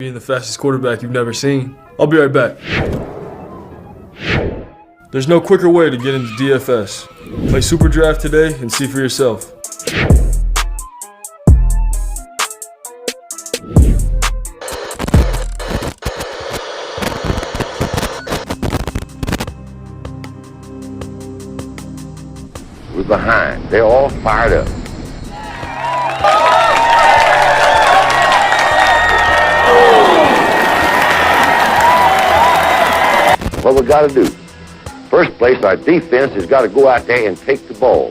being the fastest quarterback you've never seen. I'll be right back. There's no quicker way to get into DFS. Play Super Draft today and see for yourself. We're behind. They're all fired up. What we got to do? First place, our defense has got to go out there and take the ball.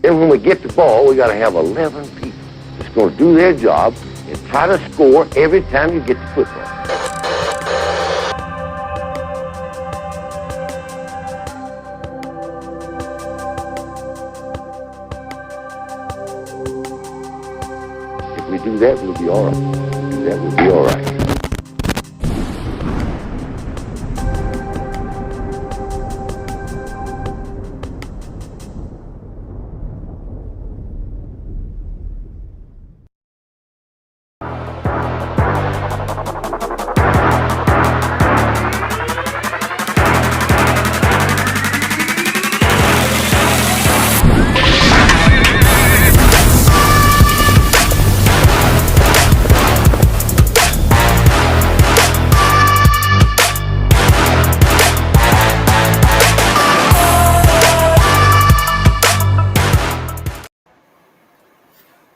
Then when we get the ball, we got to have 11 people that's going to do their job and try to score every time you get the football. If we do that, we'll be all right. Do that, we'll be all right.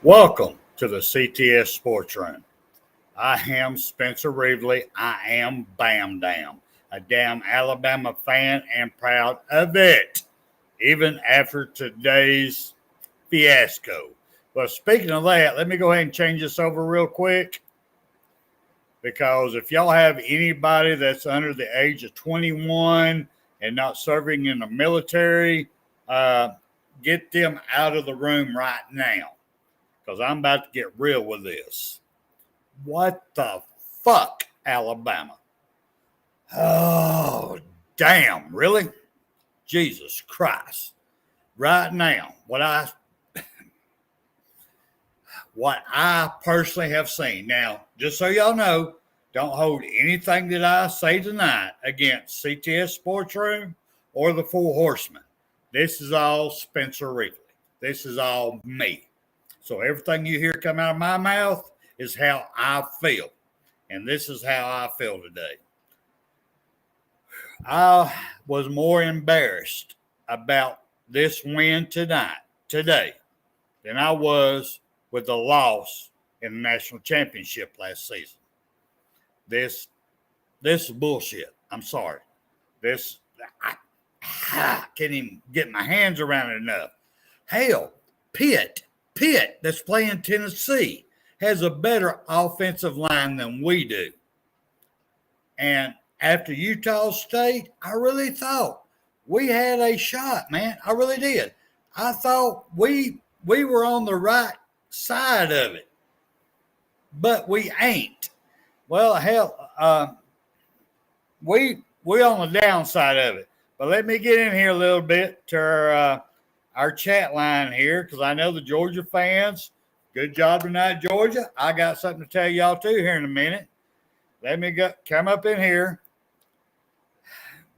Welcome to the CTS Sports Room. I am Spencer Reevely. I am Bam Dam, a damn Alabama fan and proud of it, even after today's fiasco. But speaking of that, let me go ahead and change this over real quick, because if y'all have anybody that's under the age of 21 and not serving in the military, get them out of the room right now, because I'm about to get real with this. What the fuck, Alabama? Oh, damn, really? Jesus Christ. Right now, what I personally have seen. Now, just so y'all know, don't hold anything that I say tonight against CTS Sports Room or the Four Horsemen. This is all Spencer Reevely. This is all me. So everything you hear come out of my mouth is how I feel. And this is how I feel today. I was more embarrassed about this win today, than I was with the loss in the national championship last season. This is bullshit. I'm sorry. I can't even get my hands around it enough. Hell, Pitt, that's playing Tennessee, has a better offensive line than we do. And after Utah State, I really thought we had a shot, man. I really did. I thought we were on the right side of it, but we ain't. Well, hell, we on the downside of it. But let me get in here a little bit to our chat line here, because I know the Georgia fans. Good job tonight, Georgia. I got something to tell y'all too here in a minute. Let me come up in here.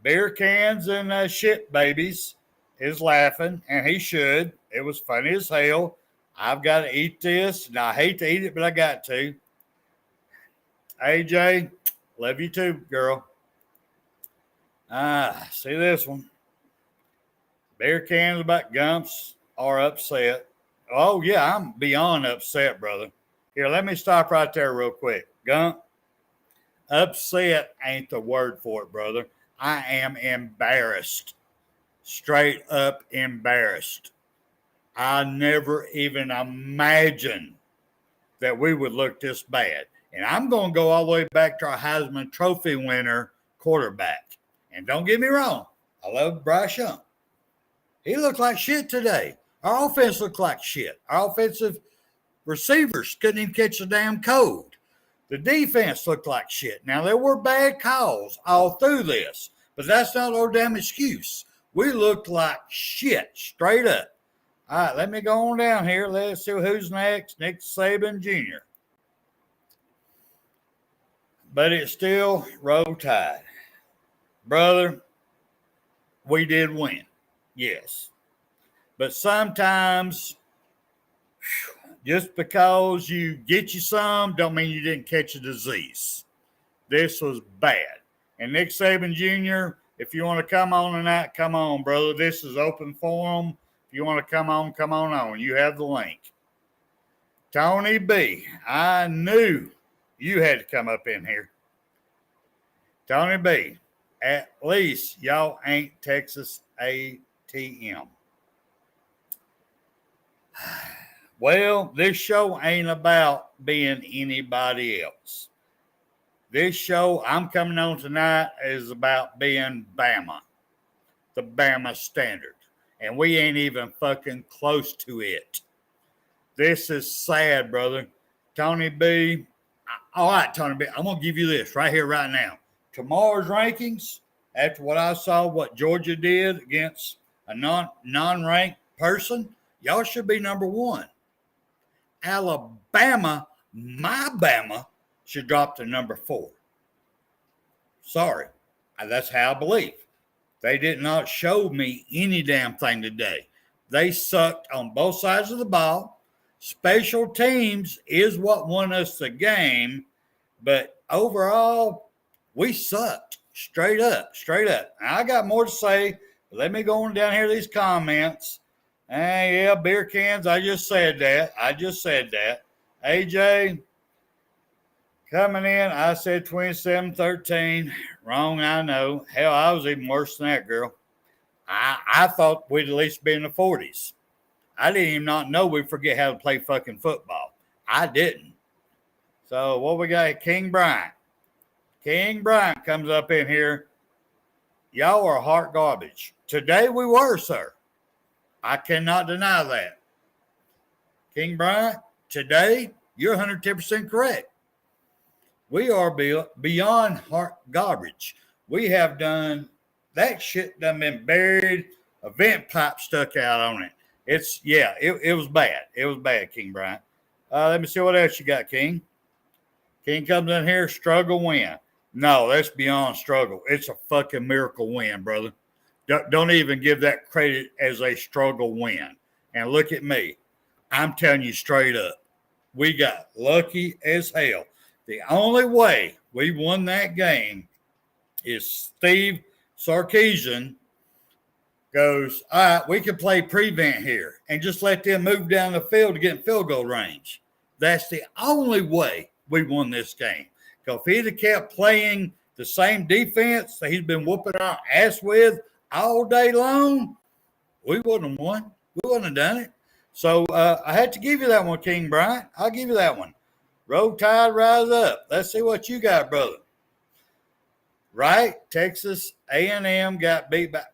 Beer cans and shit babies is laughing, and he should. It was funny as hell. I've got to eat this, and I hate to eat it, but I got to. AJ, love you too, girl. See this one. Beer cans about Gumps are upset. Oh, yeah, I'm beyond upset, brother. Here, let me stop right there real quick. Gump, upset ain't the word for it, brother. I am embarrassed. Straight up embarrassed. I never even imagined that we would look this bad. And I'm going to go all the way back to our Heisman Trophy winner quarterback. And don't get me wrong, I love Bryce Young. He looked like shit today. Our offense looked like shit. Our offensive receivers couldn't even catch the damn code. The defense looked like shit. Now, there were bad calls all through this, but that's not our damn excuse. We looked like shit, straight up. All right, let me go on down here. Let's see who's next. Nick Saban Jr. But it's still Roll Tide. Brother, we did win. Yes. But sometimes just because you get you some don't mean you didn't catch a disease. This was bad. And Nick Saban Jr., if you want to come on tonight, come on, brother. This is open forum. If you want to come on. You have the link. Tony B., I knew you had to come up in here. Tony B., at least y'all ain't Texas ATM. Well, this show ain't about being anybody else. This show I'm coming on tonight is about being Bama, the Bama standard. And we ain't even fucking close to it. This is sad, brother. Tony B. All right, Tony B. I'm going to give you this right here, right now. Tomorrow's rankings, after what I saw, what Georgia did against a non-ranked person, y'all should be number one. Alabama, my Bama, should drop to number 4. Sorry. That's how I believe. They did not show me any damn thing today. They sucked on both sides of the ball. Special teams is what won us the game, but overall, we sucked. Straight up. Now, I got more to say, but let me go on down here to these comments. Yeah, beer cans, I just said that. AJ, coming in, I said 27-13. Wrong, I know. Hell, I was even worse than that, girl. I thought we'd at least be in the 40s. I didn't even not know we'd forget how to play fucking football. I didn't. So what we got? King Bryant. King Bryant comes up in here. Y'all are hot garbage. Today we were, sir. I cannot deny that. King Bryant, today you're 110% correct. We are beyond hot garbage. We have done that shit done been buried, a vent pipe stuck out on it. It was bad. It was bad, King Bryant. Let me see what else you got, King. King comes in here, struggle win. No, that's beyond struggle. It's a fucking miracle win, brother. Don't even give that credit as a struggle win. And look at me. I'm telling you straight up, we got lucky as hell. The only way we won that game is Steve Sarkisian goes, all right, we can play prevent here and just let them move down the field to get in field goal range. That's the only way we won this game. Because if he'd have kept playing the same defense that he's been whooping our ass with all day long, we wouldn't have won. We wouldn't have done it. So I had to give you that one, King Bryant. I'll give you that one. Roll Tide, rise up. Let's see what you got, brother. Right? Texas A&M got beat by.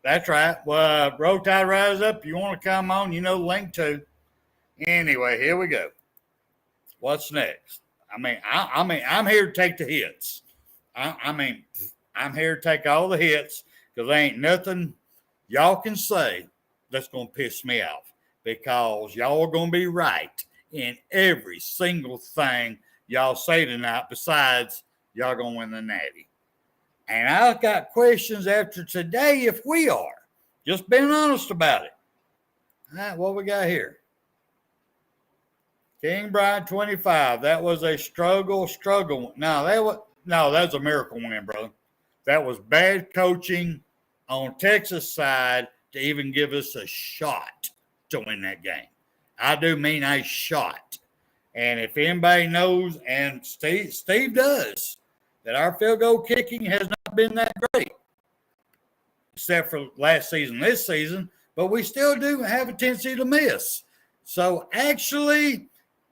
That's right. Well, Roll Tide, rise up. You want to come on, you know the link to. Anyway, here we go. What's next? I'm here to take the hits. I'm here to take all the hits because there ain't nothing y'all can say that's going to piss me off because y'all are going to be right in every single thing y'all say tonight besides y'all going to win the Natty. And I've got questions after today if we are. Just being honest about it. All right, what we got here? King Bryant 25. That was a struggle. No, that was a miracle win, brother. That was bad coaching on Texas side to even give us a shot to win that game. I do mean a shot. And if anybody knows, and Steve does, that our field goal kicking has not been that great, except for last season, this season, but we still do have a tendency to miss. So actually,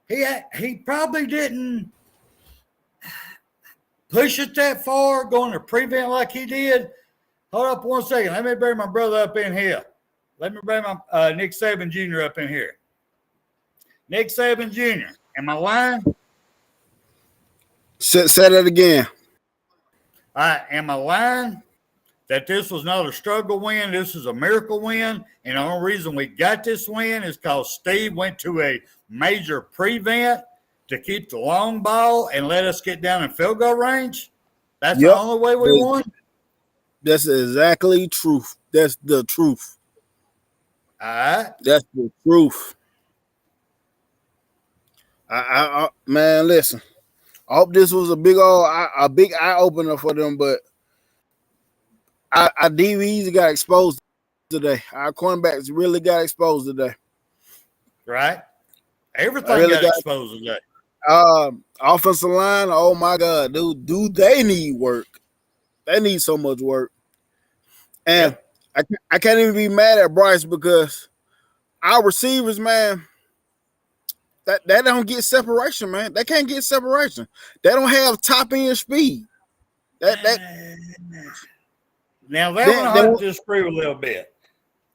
he probably didn't push it that far, going to prevent like he did. Hold up 1 second. Let me bring my brother up in here. Let me bring my Nick Saban Jr. up in here. Nick Saban Jr., am I lying? Say that again. Am I lying that this was not a struggle win? This is a miracle win. And the only reason we got this win is because Steve went to a major prevent to keep the long ball and let us get down in field goal range. That's the only way we won. That's exactly truth. That's the truth. All right. That's the truth. Man, listen. I hope this was a big eye opener for them, but our DBs got exposed today. Our cornerbacks really got exposed today. Right. Everything really got exposed today. Offensive line, oh my God, dude, they need work. They need so much work. And I can't even be mad at Bryce because our receivers, man, they don't get separation, man. They can't get separation. They don't have top end speed. Now that one I have to disagree with a little bit.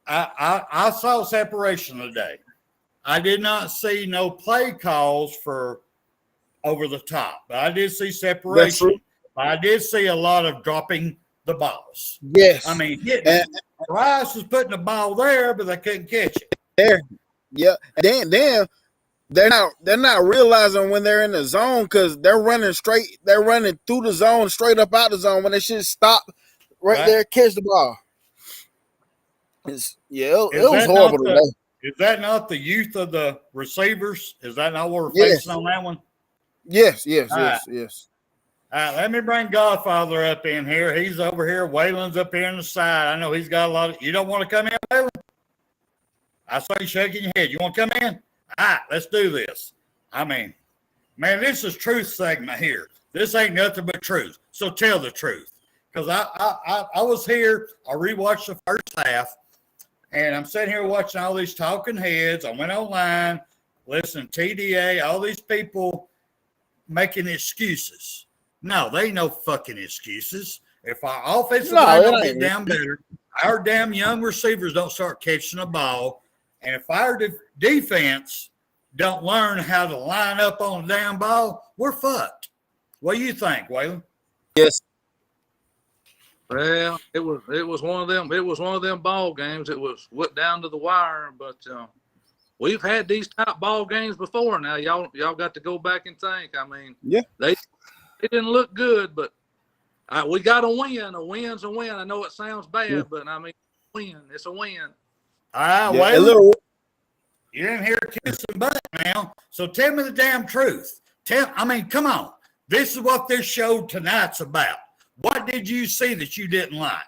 I saw separation today. I did not see no play calls for over the top, but I did see separation. But I did see a lot of dropping the balls. Yes. I mean, Rice was putting the ball there, but they couldn't catch it. There. Yeah. Then they're not realizing when they're in the zone because they're running straight. They're running through the zone, straight up out the zone when they should stop right there, catch the ball. It was horrible today. Is that not the youth of the receivers? Is that not what we're facing on that one? Yes. All right, let me bring Godfather up in here. He's over here. Waylon's up here on the side. I know he's got a lot of – you don't want to come in, Waylon? I saw you shaking your head. You want to come in? All right, let's do this. I mean, man, this is truth segment here. This ain't nothing but truth. So tell the truth. Because I was here. I rewatched the first half, and I'm sitting here watching all these talking heads. I went online, listening to TDA, all these people making excuses. No, they ain't no fucking excuses. If our offensive line don't get down better, our damn young receivers don't start catching the ball, and if our defense don't learn how to line up on the damn ball, we're fucked. What do you think, Waylon? Yes. Well, it was one of them. It was one of them ball games. It was whipped down to the wire, but we've had these type ball games before. Now y'all got to go back and think. I mean, they didn't look good, but we got a win. A win's a win. I know it sounds bad, but I mean, win. It's a win. Well, you're in here kissing butt now. So tell me the damn truth. Come on. This is what this show tonight's about. What did you see that you didn't like?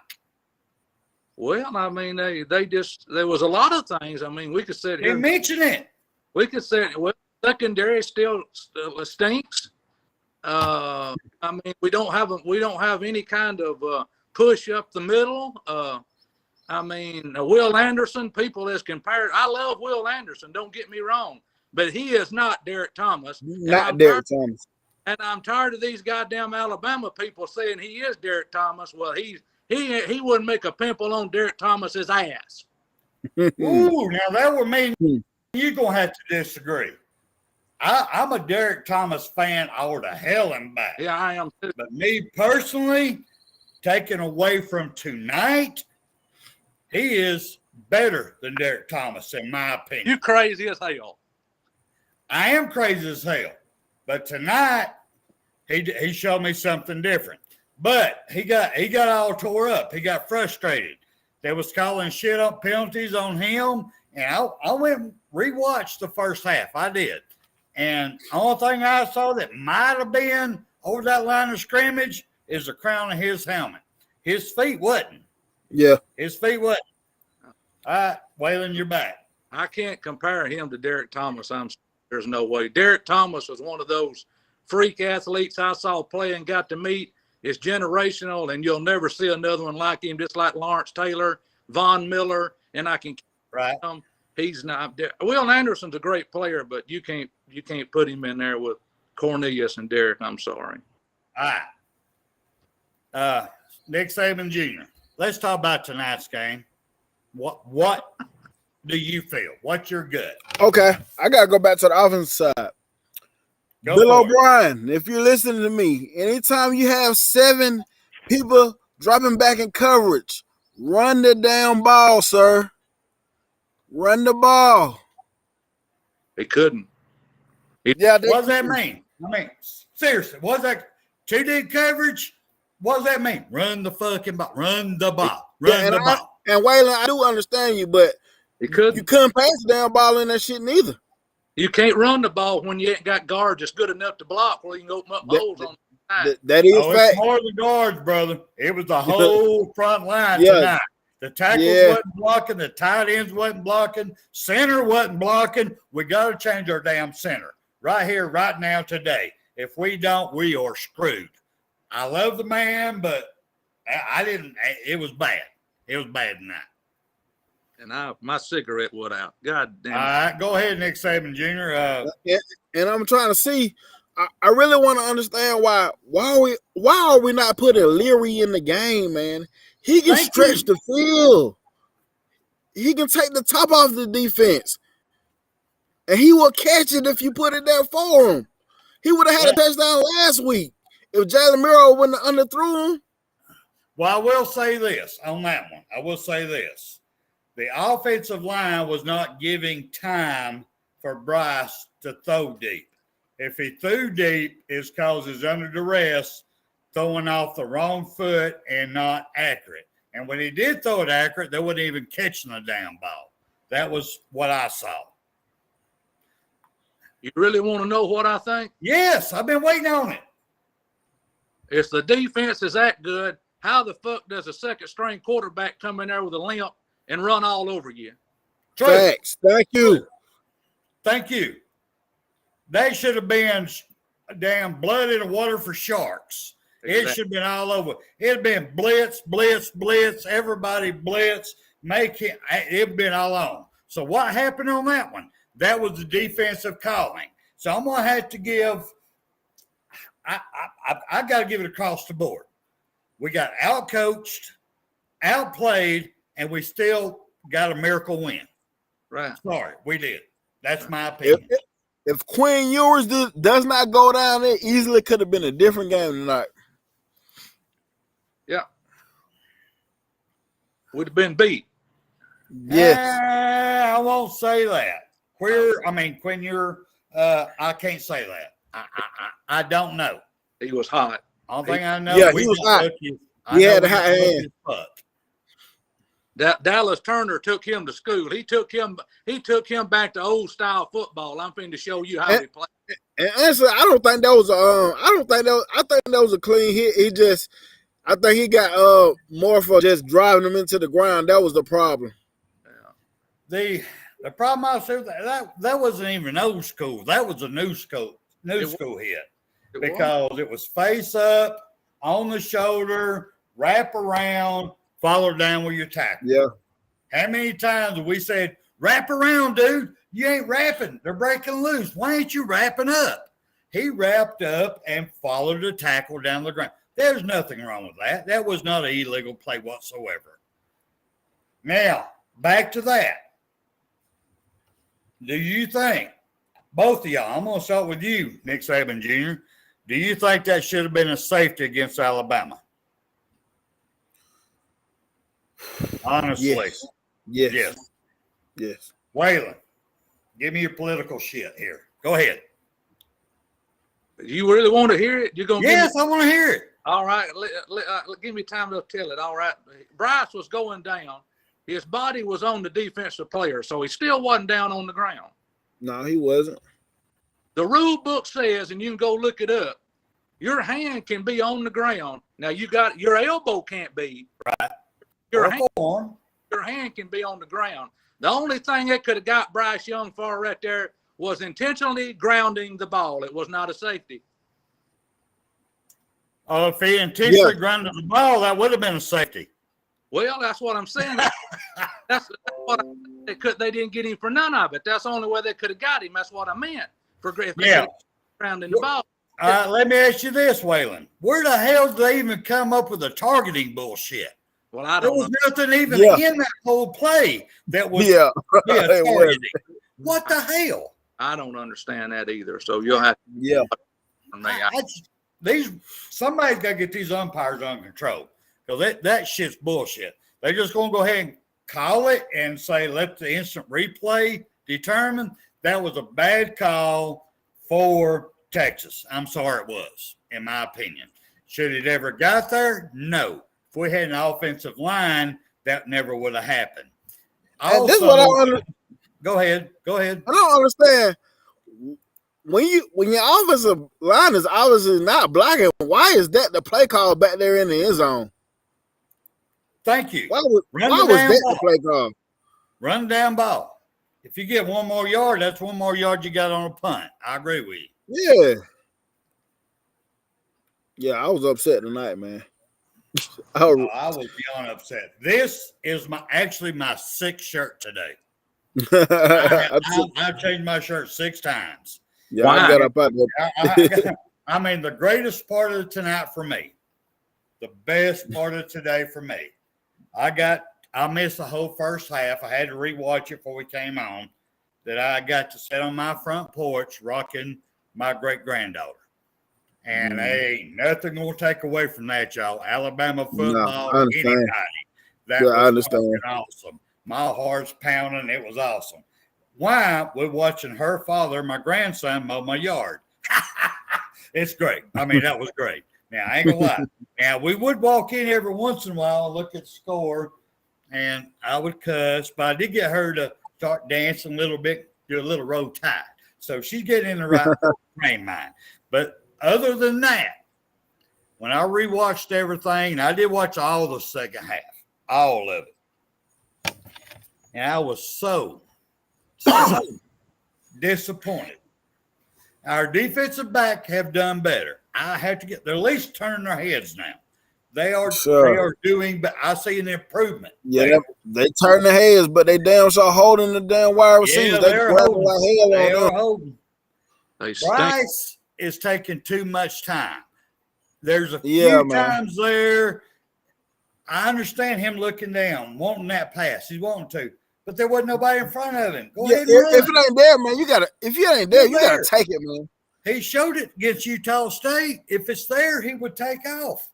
Well, I mean, there was a lot of things. I mean, we could sit here. Mention it. We could say, secondary still stinks. I mean, we don't have any kind of push up the middle. I mean, Will Anderson, people is compared. I love Will Anderson. Don't get me wrong, but he is not Derek Thomas. Not Derek Thomas. And I'm tired of these goddamn Alabama people saying he is Derek Thomas. Well, he wouldn't make a pimple on Derek Thomas's ass. Ooh, now that would mean you're gonna have to disagree. I'm a Derek Thomas fan all to hell and back. Yeah, I am too. But me personally, taken away from tonight, he is better than Derek Thomas, in my opinion. You crazy as hell. I am crazy as hell. But tonight, he showed me something different. But he got all tore up. He got frustrated. They was calling shit up penalties on him. And I went and rewatched the first half. I did. And the only thing I saw that might have been over that line of scrimmage is the crown of his helmet. His feet wasn't. Yeah. His feet wasn't. All right, Waylon, you're back. I can't compare him to Derek Thomas. There's no way. Derek Thomas was one of those freak athletes I saw play and got to meet. It's generational, and you'll never see another one like him, just like Lawrence Taylor, Von Miller, and I can right. He's not. Will Anderson's a great player, but you can't put him in there with Cornelius and Derek. I'm sorry. All right. Nick Saban Jr. Let's talk about tonight's game. What do you feel? What's your gut? Okay, I gotta go back to the offensive side. Bill O'Brien, if you're listening to me, anytime you have 7 people dropping back in coverage, run the damn ball, sir. Run the ball. He couldn't. What does that mean? I mean, seriously, what's that? 2 deep coverage? What does that mean? Run the fucking ball. Run the ball. Run the ball. And Waylon, I do understand you, but you couldn't pass the damn ball in that shit neither. You can't run the ball when you ain't got guards that's good enough to block where you can open up holes on the side. That is fact. It's more than guards, brother. It was the whole front line tonight. The tackles wasn't blocking. The tight ends wasn't blocking. Center wasn't blocking. We got to change our damn center right here, right now, today. If we don't, we are screwed. I love the man, but I didn't. It was bad. It was bad tonight. And my cigarette would out. God damn it. All right, go ahead, Nick Saban Jr. And I'm trying to see. I really want to understand why are we not putting Leary in the game, man? He can stretch the field. He can take the top off the defense. And he will catch it if you put it there for him. He would have had a touchdown last week if Jalen Miro wouldn't have underthrew him. Well, I will say this on that one. I will say this. The offensive line was not giving time for Bryce to throw deep. If he threw deep, it's because he's under duress, throwing off the wrong foot and not accurate. And when he did throw it accurate, they wasn't even catching the damn ball. That was what I saw. You really want to know what I think? Yes, I've been waiting on it. If the defense is that good, how the fuck does a second-string quarterback come in there with a limp and run all over you? True. Thanks. Thank you. Thank you. They should have been damn blood in the water for sharks. Exactly. It should have been all over. It had been blitz, blitz, blitz, everybody blitz, it had been all on. So what happened on that one? That was the defensive calling. So I'm going to have to give I got to give it across the board. We got out-coached, outplayed, and we still got a miracle win. Right. Sorry, we did. That's my opinion. If Quinn Ewers does not go down, it easily could have been a different game tonight. Yeah. Would have been beat. Yes. I won't say that. Quinn Ewers, I can't say that. I don't know. He was hot. Only thing I know, he was hot. He had a hot hand. Dallas Turner took him to school. He took him back to old style football. I'm finna show you how he played. And honestly, I think that was a clean hit. I think he got more for just driving him into the ground. That was the problem. Yeah. The problem I said that wasn't even old school. That was a new school hit. Because it was face up, on the shoulder, wrap around, follow down with your tackle. Yeah. How many times have we said, wrap around, dude? You ain't wrapping. They're breaking loose. Why ain't you wrapping up? He wrapped up and followed the tackle down the ground. There's nothing wrong with that. That was not an illegal play whatsoever. Now, back to that. Do you think, both of y'all, I'm going to start with you, Nick Saban Jr., do you think that should have been a safety against Alabama? Honestly. Yes. Waylon, give me your political shit here. Go ahead. You really want to hear it? You're gonna? Yes, I want to hear it. All right. Give me time to tell it. All right. Bryce was going down. His body was on the defensive player, so he still wasn't down on the ground. No, he wasn't. The rule book says, and you can go look it up, your hand can be on the ground. Now, your elbow can't be. Right. Your hand can be on the ground. The only thing that could have got Bryce Young far right there was intentionally grounding the ball. It was not a safety. Oh, if he intentionally grounded the ball, that would have been a safety. Well, that's what I'm saying. That's what they didn't get him for none of it. That's the only way they could have got him. That's what I meant. Grounding the ball. Let me ask you this, Waylon. Where the hell did they even come up with the targeting bullshit? Well, I don't know. There was nothing even in that whole play that was targeting. What the hell? I don't understand that either. So you'll have to. Yeah. Somebody's got to get these umpires under control because that shit's bullshit. They're just going to go ahead and call it and say, let the instant replay determine. That was a bad call for Texas. I'm sorry it was, in my opinion. Should it ever got there? No. If we had an offensive line, that never would have happened. Also, this is what I go ahead. I don't understand. When your offensive line is obviously not blocking, why is that the play call back there in the end zone? Thank you. Why was that the play call? Run down ball. If you get one more yard, that's one more yard you got on a punt. I agree with you. Yeah, I was upset tonight, man. I was beyond upset. This is actually my sixth shirt today. I've changed my shirt 6 times. Yeah, I got up out there. I mean, the greatest part of tonight for me, the best part of today for me, I missed the whole first half. I had to rewatch it before we came on. That I got to sit on my front porch rocking my great-granddaughter. And ain't nothing going to take away from that, y'all. Alabama football, anybody. That was I understand. Awesome. My heart's pounding. It was awesome. Why? We're watching her father, my grandson, mow my yard. It's great. I mean, that was great. Now, I ain't going to lie. Now, we would walk in every once in a while and look at the score, and I would cuss, but I did get her to start dancing a little bit, do a little roll tide. So she's getting in the right frame mind. But other than that, when I rewatched everything, I did watch all the second half, all of it. And I was so disappointed. Our defensive back have done better. I have to they're at least turning their heads now. They are doing, but I see an improvement. Yeah, they turn their heads, but they damn sure holding the damn wide receivers. Yeah, they're holding. Bryce is taking too much time. There's a few times there. I understand him looking down, wanting that pass. He's wanting to, but there wasn't nobody in front of him. Go ahead and run. If it ain't there, man, you gotta take it, man. He showed it against Utah State. If it's there, he would take off.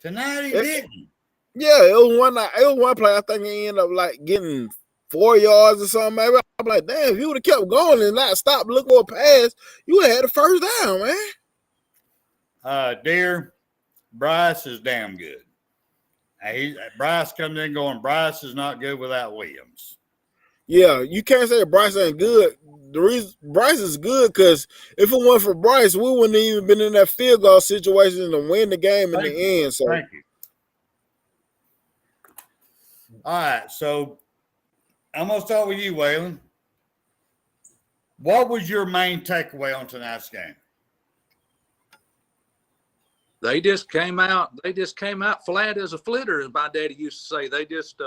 Tonight he didn't. Yeah, it was one play. I think he ended up like getting 4 yards or something. Maybe I'm like, damn, if you would have kept going and not stopped looking for a pass, you would have had the first down, man. Dear, Bryce is damn good. Bryce comes in going, Bryce is not good without Williams. Yeah, you can't say Bryce ain't good. The reason Bryce is good because if it weren't for Bryce, we wouldn't have even been in that field goal situation to win the game in the end. So thank you. All right, so I'm gonna start with you, Waylon. What was your main takeaway on tonight's game? They just came out flat as a flitter, as my daddy used to say. They just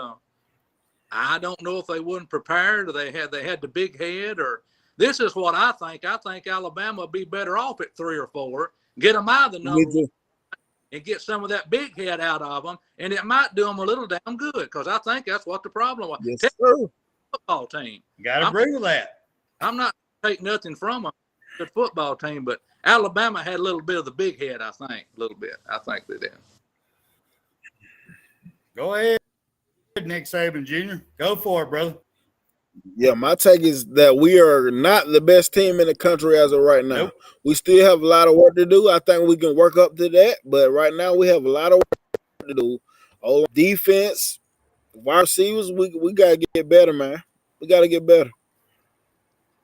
I don't know if they wasn't prepared or they had the big head, or this is what I think. I think Alabama would be better off at 3 or 4, get them out of the number and get some of that big head out of them, and it might do them a little damn good because I think that's what the problem was. Yes, sir. Football team. Got to agree with that. I'm not taking nothing from them. Good football team, but Alabama had a little bit of the big head, I think. A little bit. I think they did. Go ahead, Nick Saban Jr. Go for it, brother. Yeah, my take is that we are not the best team in the country as of right now. Nope. We still have a lot of work to do. I think we can work up to that, but right now we have a lot of work to do. All defense, wide receivers, we got to get better, man. We got to get better.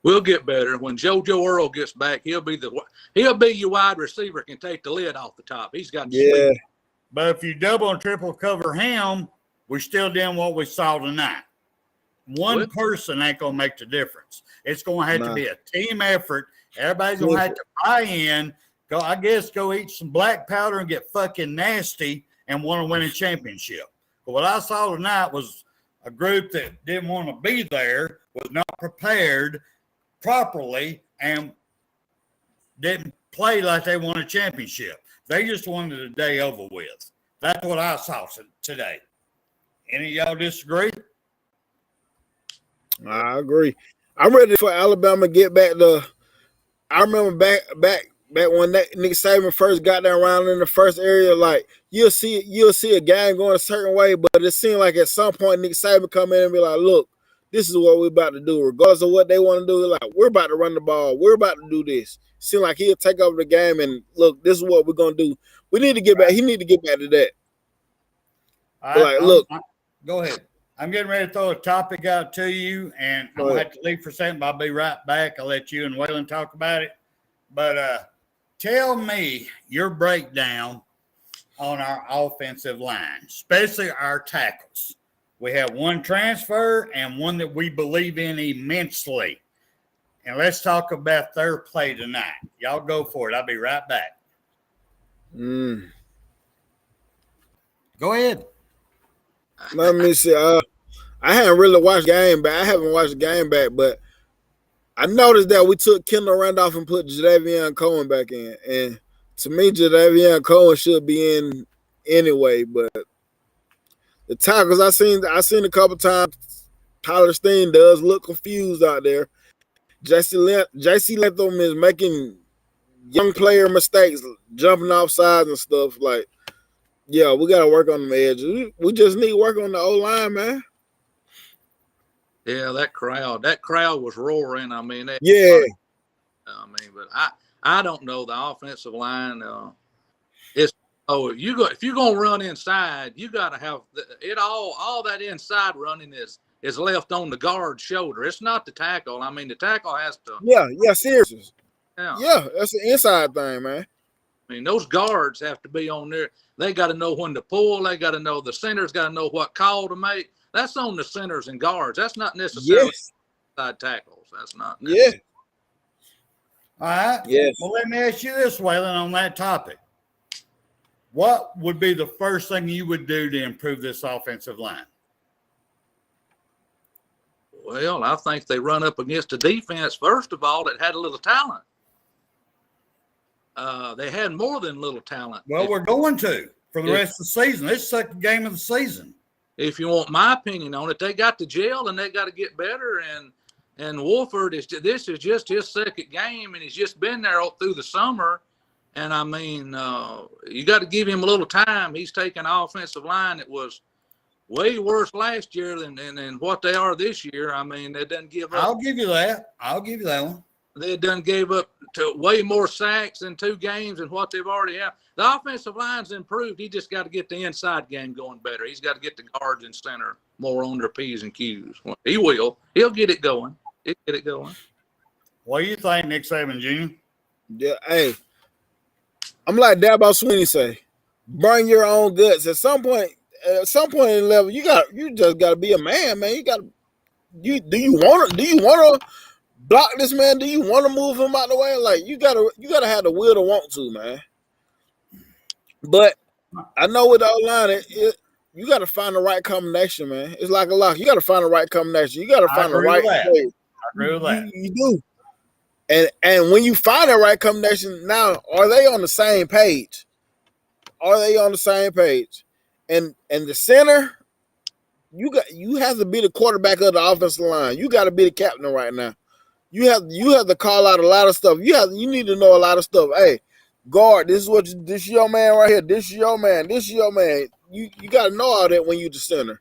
We'll get better. When JoJo Earl gets back, he'll be your wide receiver, can take the lid off the top. He's got to sleep. But if you double and triple cover him, we're still doing what we saw tonight. One person ain't going to make the difference. It's going to have to be a team effort. Everybody's going to have to buy in. Go eat some black powder and get fucking nasty and want to win a championship. But what I saw tonight was a group that didn't want to be there, was not prepared properly, and didn't play like they won a championship. They just wanted the day over with. That's what I saw today. Any of y'all disagree? I agree. I'm ready for Alabama to get back to. I remember back when Nick Saban first got that around in the first area. Like you'll see a game going a certain way, but it seemed like at some point Nick Saban come in and be like, "Look, this is what we're about to do, regardless of what they want to do. Like we're about to run the ball. We're about to do this." Seem like he'll take over the game and look. This is what we're gonna do. We need to get back. He need to get back to that. Look. Go ahead. I'm getting ready to throw a topic out to you, and I'm going to have to leave for a second, but I'll be right back. I'll let you and Waylon talk about it. But tell me your breakdown on our offensive line, especially our tackles. We have one transfer and one that we believe in immensely. And let's talk about their play tonight. Y'all go for it. I'll be right back. Go ahead. Let me see. I haven't really watched the game back. I haven't watched the game back, but I noticed that we took Kendall Randolph and put Jadavion Cohen back in. And to me, Jadavion Cohen should be in anyway. But the tackles I seen a couple times. Tyler Steen does look confused out there. J.C. Latham is making young player mistakes, jumping off sides and stuff. Like, yeah, we got to work on the edges. We just need to work on the O-line, man. Yeah, that crowd was roaring. I mean, but I don't know the offensive line. If you're gonna run inside, you got to have it all that inside running is left on the guard's shoulder. It's not the tackle. I mean, the tackle has to. Yeah, seriously. Yeah, that's an inside thing, man. I mean, those guards have to be on there. They got to know when to pull. They got to know the center's got to know what call to make. That's on the centers and guards. That's not necessarily inside tackles. That's not. Yeah. All right. Yes. Well, let me ask you this, Waylon, on that topic. What would be the first thing you would do to improve this offensive line? Well, I think they run up against a defense, first of all, that had a little talent. They had more than little talent. Well, we're going to for the rest of the season. This is the second game of the season. If you want my opinion on it, they got to gel and they got to get better. And Wolford this is just his second game, and he's just been there all through the summer. And I mean, you got to give him a little time. He's taking an offensive line that was way worse last year than what they are this year. I mean, they done give up. I'll give you that one. They done gave up to way more sacks in 2 games than what they've already had. The offensive line's improved. He just got to get the inside game going better. He's got to get the guards and center more on their P's and Q's. He will. He'll get it going. What do you think, Nick Saban Jr.? Yeah, hey, I'm like Dabo Sweeney say, bring your own guts. At some point in the level, you just got to be a man, man. Do you want to block this man? Do you want to move him out the way? Like you gotta have the will to want to, man. But I know with the O-line, you got to find the right combination, man. It's like a lock. You got to find the right combination. You got to find the right play. I agree with that. You do. And when you find the right combination, now are they on the same page? And the center, you have to be the quarterback of the offensive line. You got to be the captain right now. You have to call out a lot of stuff. You need to know a lot of stuff. Hey, guard, this is your man right here. This is your man. You got to know all that when you're the center.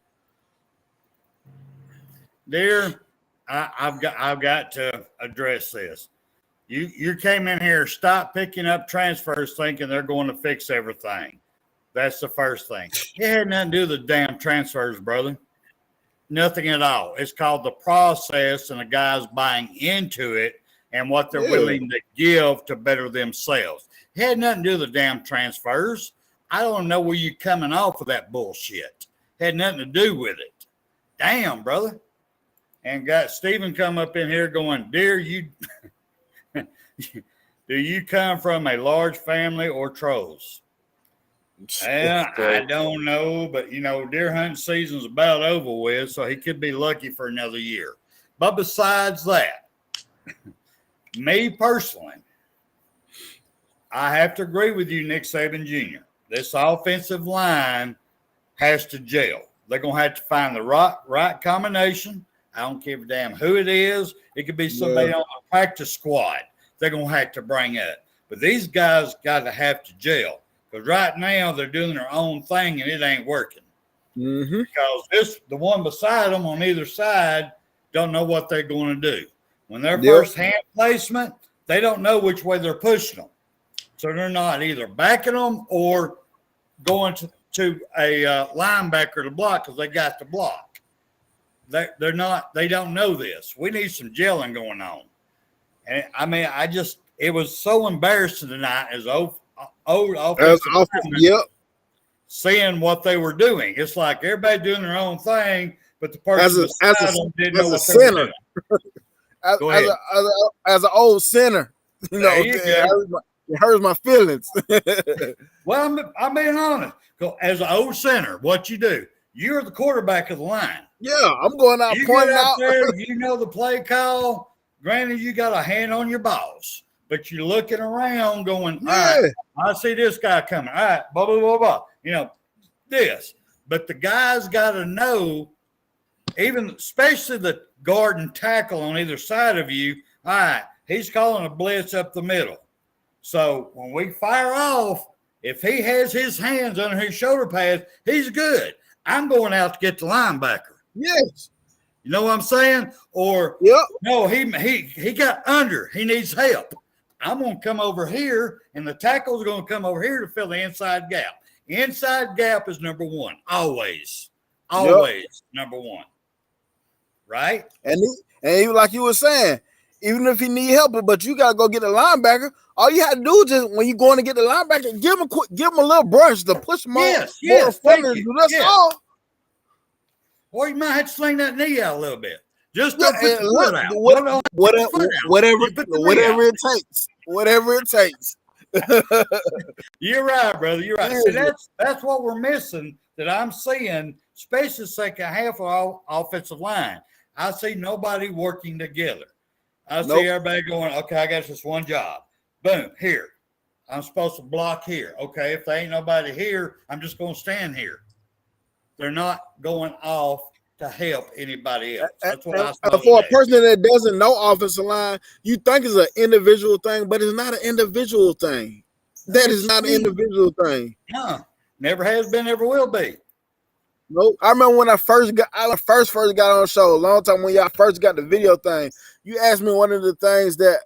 Dear, I've got to address this. You came in here, stop picking up transfers thinking they're going to fix everything. That's the first thing. It had nothing to do with the damn transfers, brother. Nothing at all. It's called the process and the guys buying into it and what they're willing to give to better themselves. It had nothing to do with the damn transfers. I don't know where you're coming off of that bullshit. It had nothing to do with it. Damn, brother. And got Stephen come up in here going, dear, do you come from a large family or trolls? I don't know, but, deer hunting season's about over with, so he could be lucky for another year. But besides that, me personally, I have to agree with you, Nick Saban Jr. This offensive line has to gel. They're going to have to find the right combination. I don't give a damn who it is. It could be somebody on the practice squad they're going to have to bring up. But these guys got to have to jail because right now they're doing their own thing and it ain't working. Mm-hmm. Because the one beside them on either side don't know what they're going to do. When they're first hand placement, they don't know which way they're pushing them. So they're not either backing them or going to a linebacker to block because they got to block. They're not. They don't know this. We need some gelling going on. And I mean, it was so embarrassing tonight as old offensive linemen seeing what they were doing. It's like everybody doing their own thing, but the person beside them didn't know what they were doing. As an old sinner, you know, it hurts my feelings. Well, I'm being honest. As an old center, what you do, you're the quarterback of the line. Yeah, I'm going out pointing out. There, you know the play call. Granted, you got a hand on your balls, but you're looking around going, all right, I see this guy coming. All right, blah, blah, blah, blah. You know, this. But the guys got to know, especially the guard and tackle on either side of you, all right, he's calling a blitz up the middle. So when we fire off, if he has his hands under his shoulder pads, he's good. I'm going out to get the linebacker. Yes. You know what I'm saying? Or no, he got under. He needs help. I'm going to come over here, and the tackle's going to come over here to fill the inside gap. Inside gap is number one. Always number one. Right? And even like you were saying, even if he need help, but you got to go get the linebacker. All you have to do is just when you're going to get the linebacker, give him a little brush to push him on. That's all. Or you might have to sling that knee out a little bit. Just put the foot out. Whatever it takes. Whatever it takes. You're right, brother. You're right. See, that's what we're missing that I'm seeing, especially the second half of our offensive line. I see nobody working together. I see everybody going, okay, I got just one job. Boom, here. I'm supposed to block here. Okay, if there ain't nobody here, I'm just going to stand here. They're not going off to help anybody else. That's what I saw. For a person that doesn't know offensive line, you think it's an individual thing, but it's not an individual thing. That is not an individual thing. No, never has been, never will be. Nope. I remember when I first got on the show a long time when y'all first got the video thing. You asked me one of the things that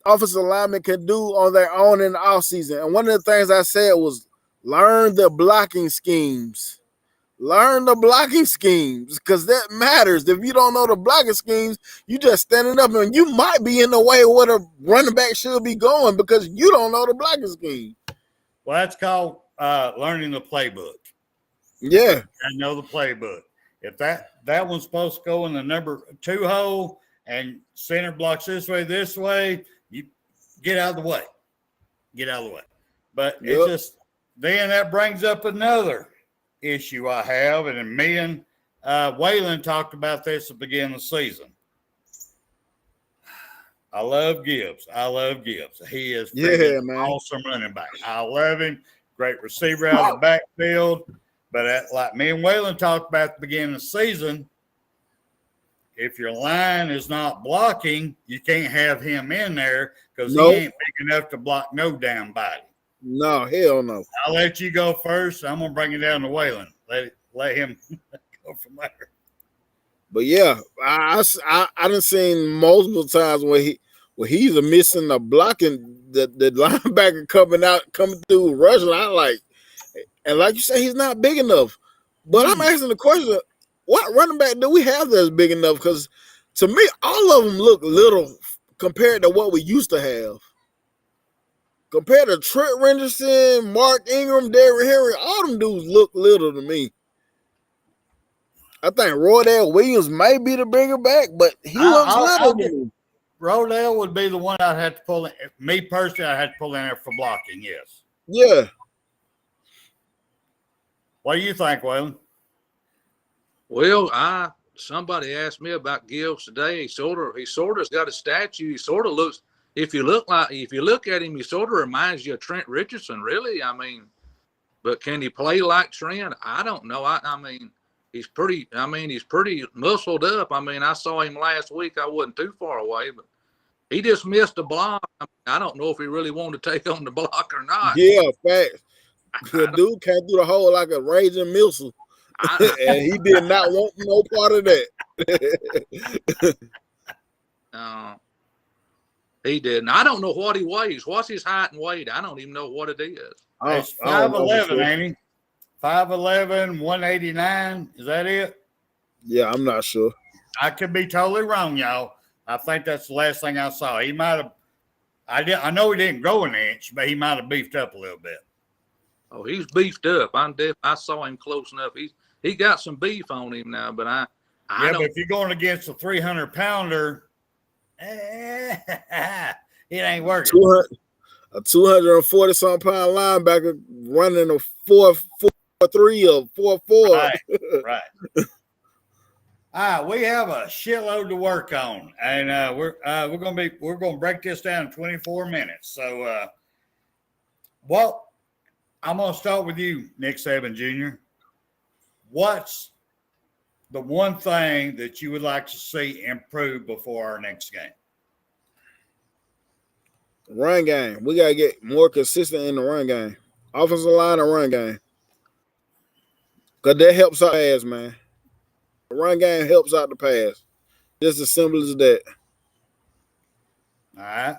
offensive linemen can do on their own in the offseason. And one of the things I said was learn the blocking schemes. Learn the blocking schemes because that matters. If you don't know the blocking schemes, you just standing up and you might be in the way of what a running back should be going because you don't know the blocking scheme. Well, that's called learning the playbook. Yeah. I know the playbook. If that one's supposed to go in the number 2 hole and center blocks this way, you get out of the way. Get out of the way. But it's just then that brings up another issue I have, and me and Waylon talked about this at the beginning of the season. I love Gibbs. He is an awesome running back. I love him. Great receiver out of the backfield. But like me and Waylon talked about at the beginning of the season, if your line is not blocking, you can't have him in there because he ain't big enough to block no damn body. No, hell no. I'll let you go first. I'm gonna bring it down to Waylon. Let him go from there. But yeah, I done seen multiple times where he's missing the blocking, the linebacker coming through rushing. And like you say, he's not big enough. But I'm asking the question: what running back do we have that's big enough? Because to me, all of them look little compared to what we used to have. Compared to Trent Richardson, Mark Ingram, Derrick Henry, all them dudes look little to me. I think Rodale Williams may be the bigger back, but he looks little to me. Rodale would be the one I'd have to pull in. Me personally, I'd have to pull in there for blocking, yes. Yeah. What do you think, Waylon? Well, somebody asked me about Gibbs today. He sort of's got a statue. He sort of looks. If you look at him, he sort of reminds you of Trent Richardson, really. I mean, but can he play like Trent? I don't know. I mean, he's pretty muscled up. I mean, I saw him last week. I wasn't too far away, but he just missed a block. I don't know if he really wanted to take on the block or not. Yeah, facts. The dude came through the hole like a raging missile. And he did not want no part of that. He didn't. I don't know what he weighs. What's his height and weight? I don't even know what it is. It's 5'11", ain't he? 5'11", 189. Is that it? Yeah, I'm not sure. I could be totally wrong, y'all. I think that's the last thing I saw. He might have. I know he didn't grow an inch, but he might have beefed up a little bit. Oh, he's beefed up. I saw him close enough. He got some beef on him now, but I but if you're going against a 300-pounder, it ain't working. A 240-something pound linebacker running a 4.43 or 4.4. Right. All right, we have a shitload to work on, and we're gonna break this down in 24 minutes. So, I'm gonna start with you, Nick Saban Jr. What's the one thing that you would like to see improve before our next game? Run game. We got to get more consistent in the run game. Offensive line and run game. Because that helps our pass, man. The run game helps out the pass. Just as simple as that. All right.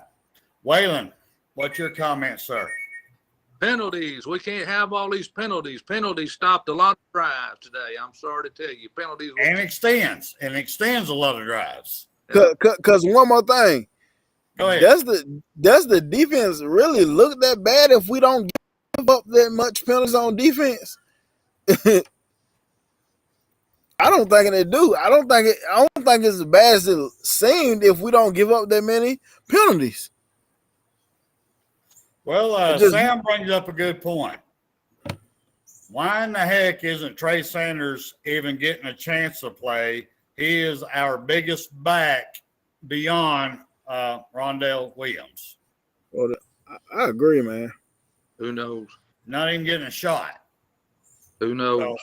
Waylon, what's your comment, sir? Penalties. We can't have all these penalties. Penalties stopped a lot of drives today. I'm sorry to tell you. Penalties. And extends a lot of drives. Because one more thing. Go ahead. Does the defense really look that bad if we don't give up that much penalties on defense? I don't think they do. I don't think it's as bad as it seemed if we don't give up that many penalties. Well, Sam brings up a good point. Why in the heck isn't Trey Sanders even getting a chance to play? He is our biggest back beyond Rondell Williams. Well, I agree, man. Who knows? Not even getting a shot. Who knows? So,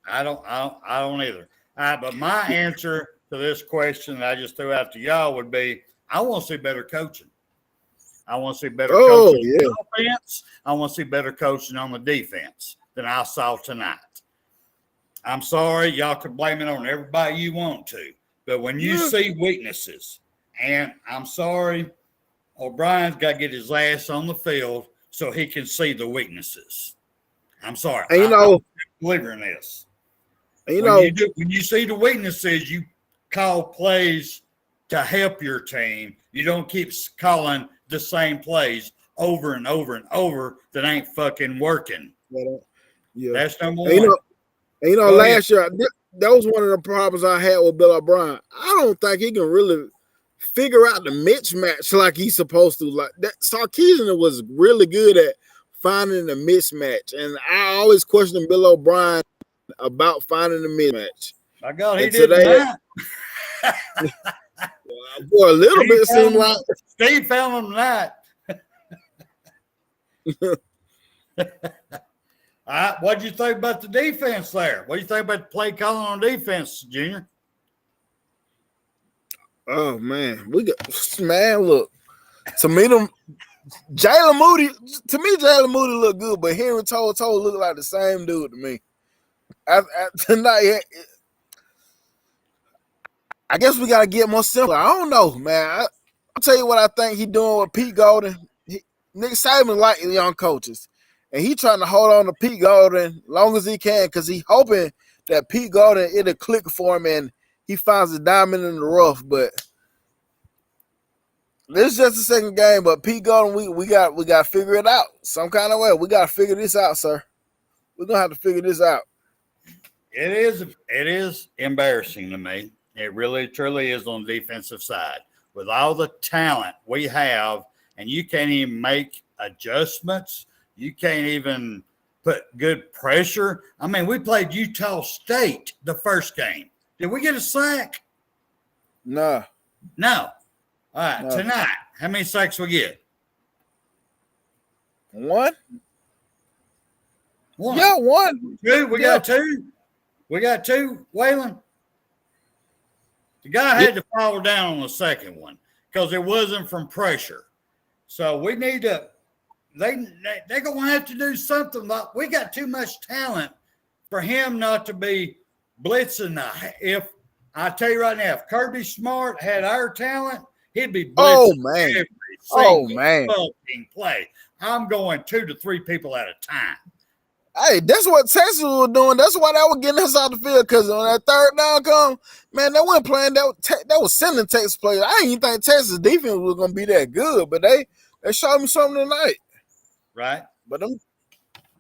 I don't either. But my answer to this question that I just threw out to y'all would be, I want to see better coaching. I want to see better coaching on the offense. I want to see better coaching on the defense than I saw tonight. I'm sorry, y'all can blame it on everybody you want to, but when you see weaknesses, and I'm sorry, O'Brien's got to get his ass on the field so he can see the weaknesses. I'm sorry. And I'm delivering this. And when you see the weaknesses, you call plays to help your team. You don't keep calling the same plays over and over and over that ain't fucking working. Yeah. That's number one. Last year, that was one of the problems I had with Bill O'Brien. I don't think he can really figure out the mismatch like he's supposed to. Like that, Sarkisian was really good at finding the mismatch, and I always questioned Bill O'Brien about finding the mismatch. My God, he did that. For a little bit, it seemed like Steve found him tonight. All right, what do you think about the defense there? What do you think about the play calling on defense, Junior? Oh man, look. To me, Jalen Moody looked good, but Henry Toto looked like the same dude to me. Tonight, I guess we gotta get more simple. I don't know, man. I'll tell you what I think he doing with Pete Golden. Nick Saban like young coaches, and he trying to hold on to Pete Golden long as he can because he hoping that Pete Golden it'll click for him and he finds a diamond in the rough. But this is just the second game. But Pete Golden, we got to figure it out some kind of way. We got to figure this out, sir. We're gonna have to figure this out. It is embarrassing to me. It really, truly is on the defensive side. With all the talent we have, and you can't even make adjustments. You can't even put good pressure. I mean, we played Utah State the first game. Did we get a sack? No. All right, tonight, how many sacks we get? One. One. Yeah, one. Two. We got two. We got two, Waylon. The guy had to fall down on the second one because it wasn't from pressure. So we need to. They're going to have to do something. Like, we got too much talent for him not to be blitzing. If I tell you right now, if Kirby Smart had our talent, he'd be blitzing every single fucking play. I'm going 2 to 3 people at a time. Hey, that's what Texas was doing. That's why they were getting us out the field. Because on that third down come, man, they weren't playing. That was sending Texas players. I didn't even think Texas defense was going to be that good, but they showed me something tonight. Right. But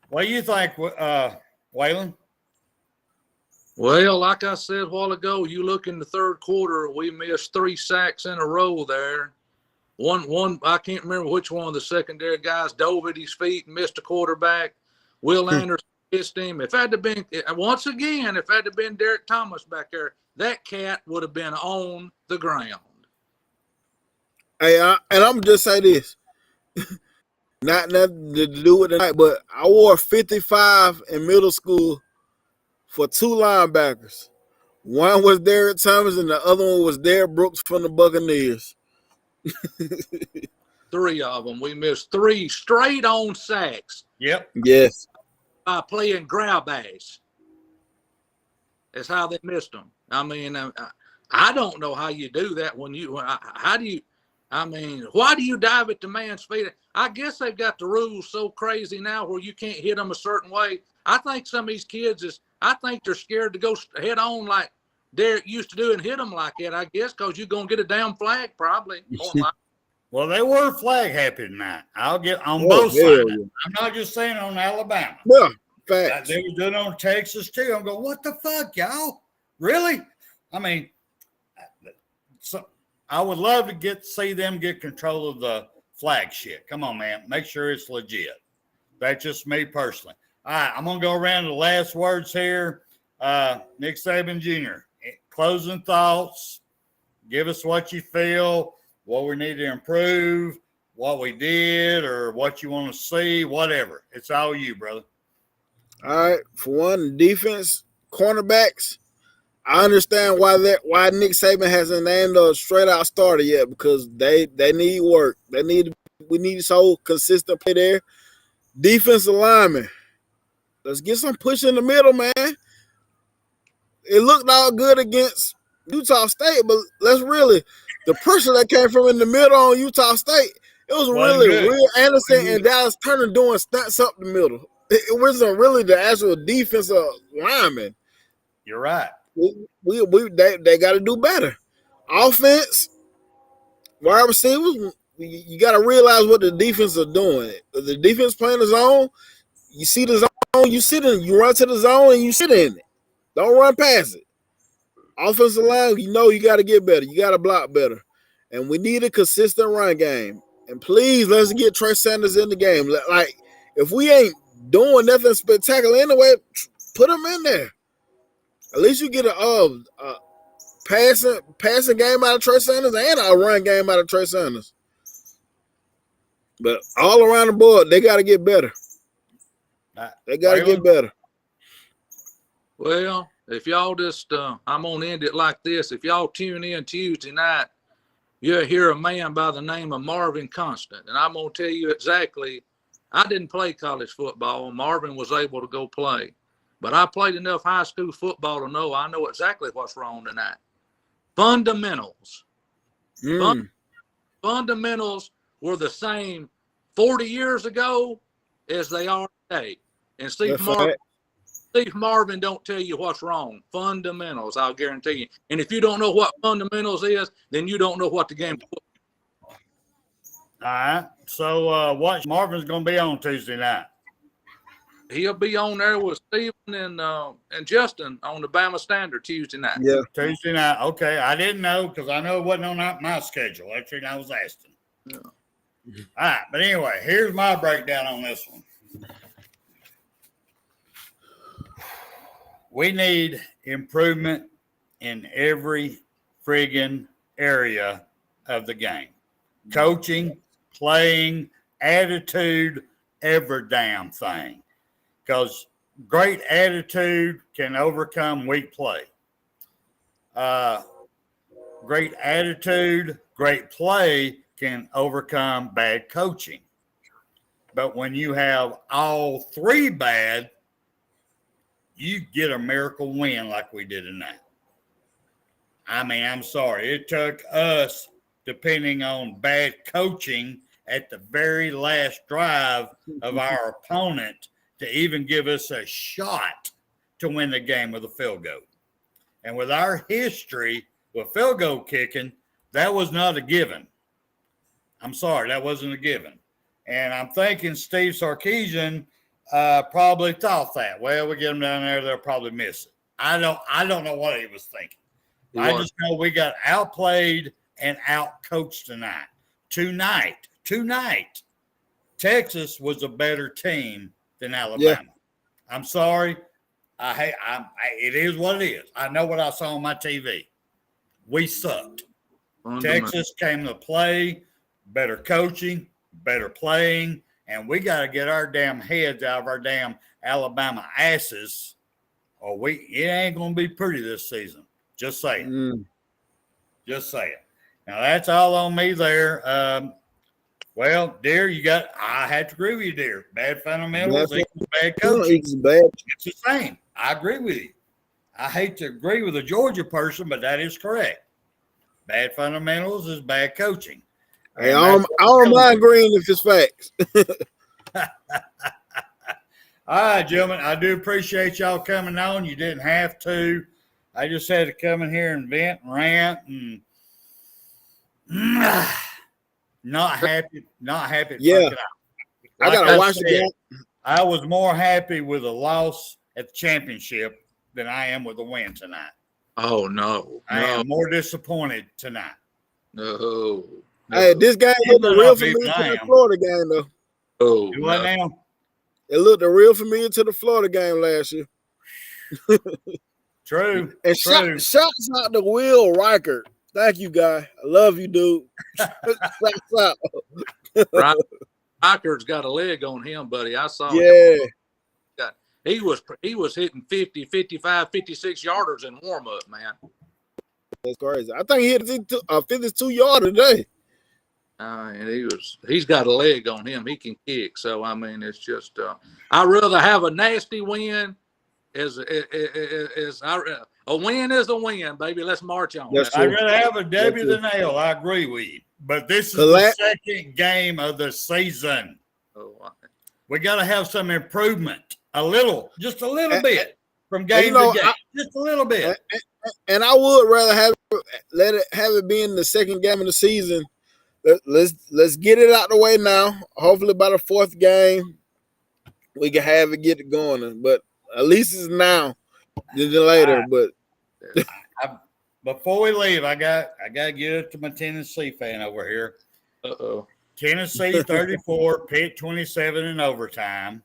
what do you think, Waylon? Well, like I said a while ago, you look in the third quarter, we missed 3 sacks in a row there. One, I can't remember which one of the secondary guys dove at his feet and missed a quarterback. Will Anderson missed him. If it had been Derek Thomas back there, that cat would have been on the ground. Hey, and I'm going to just say this. Not nothing to do with tonight, but I wore 55 in middle school for 2 linebackers. One was Derek Thomas and the other one was Derek Brooks from the Buccaneers. 3 of them. We missed 3 straight on sacks. Yep. Yes. By playing grab ass. That's how they missed them. I mean, I don't know how you do that why do you dive at the man's feet? I guess they've got the rules so crazy now where you can't hit them a certain way. I think some of these kids I think they're scared to go head on like Derek used to do and hit them like that, I guess, because you're going to get a damn flag probably. Well, they were flag happy tonight. I'll get on both sides. I'm not just saying on Alabama. Yeah, facts. They were doing it on Texas too. I'm going, what the fuck, y'all? Really? I mean, so I would love to see them get control of the flag shit. Come on, man. Make sure it's legit. That's just me personally. All right, I'm going to go around to the last words here. Nick Saban Jr., closing thoughts. Give us what you feel, what we need to improve, what we did, or what you want to see, whatever. It's all you, brother. All right. For one, defense, cornerbacks, I understand why Nick Saban hasn't named a straight out starter yet, because they need work. We need so consistent play there. Defensive lineman. Let's get some push in the middle, man. It looked all good against Utah State, but the pressure that came from in the middle on Utah State, it was really Will Anderson and Dallas Turner doing stunts up the middle. It wasn't really the actual defensive lineman. You're right. They got to do better. Offense, wide receivers, you got to realize what the defense are doing. If the defense playing the zone, you see the zone, you sit in it. You run to the zone and you sit in it. Don't run past it. Offensive line, you got to get better. You got to block better. And we need a consistent run game. And please, let's get Trey Sanders in the game. Like, if we ain't doing nothing spectacular anyway, put him in there. At least you get a passing game out of Trey Sanders and a run game out of Trey Sanders. But all around the board, they got to get better. They got to get better. Well, if y'all just, I'm going to end it like this. If y'all tune in Tuesday night, you'll hear a man by the name of Marvin Constant. And I'm going to tell you exactly, I didn't play college football. Marvin was able to go play. But I played enough high school football to know I know exactly what's wrong tonight. Fundamentals. Fundamentals were the same 40 years ago as they are today. And Steve Marvin don't tell you what's wrong. Fundamentals, I'll guarantee you. And if you don't know what fundamentals is, then you don't know what the game is. All right. So what Marvin's going to be on Tuesday night? He'll be on there with Steven and Justin on the Bama Standard Tuesday night. Yeah. Tuesday night. Okay. I didn't know because I know it wasn't on my schedule. Actually, I was asking. Yeah. All right. But anyway, here's my breakdown on this one. We need improvement in every friggin' area of the game. Coaching, playing, attitude, every damn thing. Because great attitude can overcome weak play. Great attitude, great play can overcome bad coaching. But when you have all three bad, you get a miracle win like we did tonight. I mean, I'm sorry. It took us, depending on bad coaching at the very last drive of our opponent, to even give us a shot to win the game with a field goal. And with our history with field goal kicking, that was not a given. I'm sorry, that wasn't a given. And I'm thinking Steve Sarkisian probably thought that. Well, we get them down there, they'll probably miss it. I don't know what he was thinking. I just know we got outplayed and outcoached tonight. Tonight, Texas was a better team than Alabama. Yeah. I'm sorry. It is what it is. I know what I saw on my TV. We sucked. Texas came to play, better coaching, better playing, and we got to get our damn heads out of our damn Alabama asses, or it ain't going to be pretty this season. Just saying. Just saying. Now, that's all on me there. Well, dear, I have to agree with you, dear. Bad fundamentals equals bad coaching. It's the same. I agree with you. I hate to agree with a Georgia person, but that is correct. Bad fundamentals is bad coaching. Hey, I don't mind agreeing if it's facts. All right, gentlemen, I do appreciate y'all coming on. You didn't have to. I just had to come in here and vent and rant and not happy. Yeah, I gotta watch the game. I was more happy with a loss at the championship than I am with a win tonight. Oh no! I am more disappointed tonight. No. Hey, this game looked real familiar to the Florida game, though. Oh, what now? It looked real familiar to the Florida game last year. True. And shouts out to Will Riker. Thank you, guy. I love you, dude. Shouts out. Riker's got a leg on him, buddy. I saw him. He was hitting 50, 55, 56 yarders in warm-up, man. That's crazy. I think he hit a 52-yarder today. And he's got a leg on him. He can kick. So I mean, it's just I'd rather have a nasty win a win is a win, baby. Let's march on. I'd rather have a W than an L. I agree with you. But this is the second game of the season. We got to have some improvement. Just a little bit from game to game. Just a little bit. And I would rather have it be in the second game of the season. Let's get it out the way now. Hopefully by the fourth game, we can have it get it going. But at least it's now than later. But before we leave, I got to give it to my Tennessee fan over here. Tennessee 34, Pitt 27 in overtime.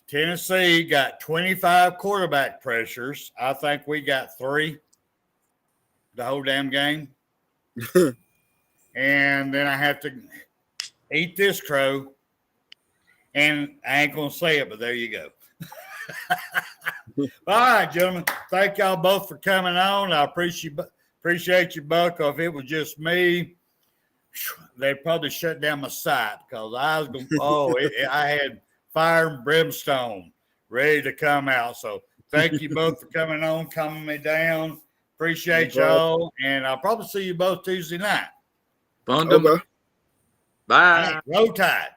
Tennessee got 25 quarterback pressures. I think we got 3 the whole damn game. And then I have to eat this crow. And I ain't going to say it, but there you go. All right, gentlemen. Thank y'all both for coming on. I appreciate you, Buck. If it was just me, they'd probably shut down my site because I was going I had fire and brimstone ready to come out. So thank you both for coming on, calming me down. Appreciate y'all. And I'll probably see you both Tuesday night. Fun to Bye. Roll Tide.